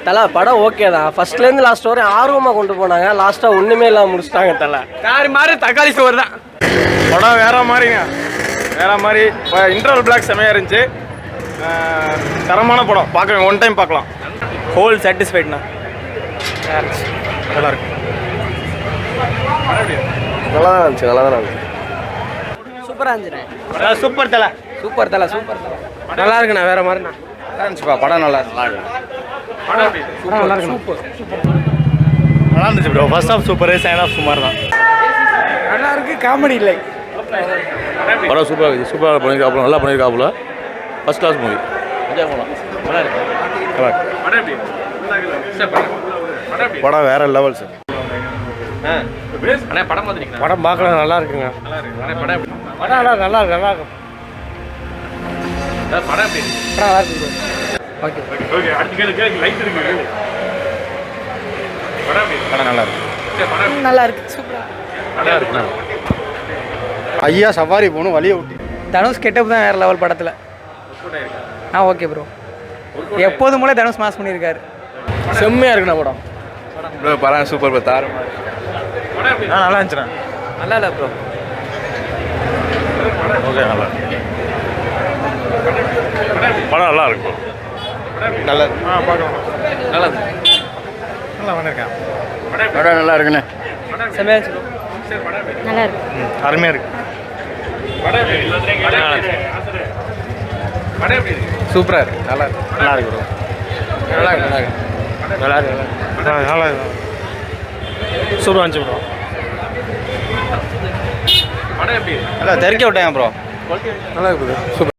தலை படம் ஓகே தான். ஃபர்ஸ்ட்லேருந்து லாஸ்ட் வரையும் ஆர்வமாக கொண்டு போனாங்க. லாஸ்ட்டாக ஒன்றுமே இல்லாமல் முடிச்சிட்டாங்க தலை. வேறு மாதிரி தக்காளி சோறு தான். படம் வேற மாதிரிங்க, வேற மாதிரி. இப்போ இன்டர்வல் பிளாக் செமையாக இருந்துச்சு. தரமான படம், பார்க்க ஒன் டைம் பார்க்கலாம். ஹோல் சாட்டிஸ்ஃபைட்ண்ணா. நல்லா இருக்கு. நல்லா தான் இருந்துச்சு, நல்லா தான் இருந்துச்சு. சூப்பராக இருந்துச்சுண்ணே. சூப்பர் தலை. சூப்பர் தலை, சூப்பர் தலை. நல்லா இருக்குண்ணா, வேற மாதிரிண்ணா. நல்லா இருந்துச்சுப்பா, படம் நல்லா இருக்கு. நல்லா இருக்கு. நல்லா இருந்துச்சு bro. First half super, second half சுமார் தான். நல்லா இருக்கு, காமெடி இல்லை. படம் சூப்பராக இருக்குது, சூப்பராக பண்ணியிருக்காப்புல, நல்லா பண்ணியிருக்காப்புல. ஃபர்ஸ்ட் கிளாஸ் மூவி, என்ஜாய் பண்ணலாம். நல்லா இருக்கு. படம் வேற லெவல் சார். படம் பார்த்துருக்கீங்க? படம் பார்க்கலாம், நல்லா இருக்குங்க. படம் நல்லா இருக்கு, நல்லா இருக்கும். படம் நல்லா இருக்கு. ஓகே. படம் நல்லா இருக்கு. நல்லா இருக்கு, சூப்பராக நல்லா இருக்கு. ஐயா சவாரி போகணும், வழியை விட்டு. தனுஷ் கெட்டப் தான் வேறு லெவல் படத்தில். Okay bro. எப்போதும் போல தனுஷ் மாஸ் பண்ணியிருக்காரு. செம்மையாக இருக்குண்ணா படம். படம் சூப்பர் ப்ரோ, தாரம். நல்லா இருந்துச்சுண்ணா. நல்லா இல்லை ப்ரோ. ஓகே, நல்லா படம் நல்லா இருக்கு. நல்லது. பார்க்கலாம். நல்லது. நல்லா பண்ணியிருக்கேன். படம் நல்லா இருக்குண்ணே. செம்மையாக இருந்துச்சு ப்ரோ. நல்லா இருக்கு. அருமையாக இருக்கு. சூப்பராக இருக்கு, நல்லா இருக்கு. நல்லா இருக்கு ப்ரோ. நல்லா இருக்கு, நல்லா இருக்கு. நல்லா இருக்கு. நல்லா இருக்கு. சூப்பராக இருந்துச்சு ப்ரோ. நல்லா தெரிக்க விட்டேன் ப்ரோ. நல்லா இருக்கு. சூப்பர்.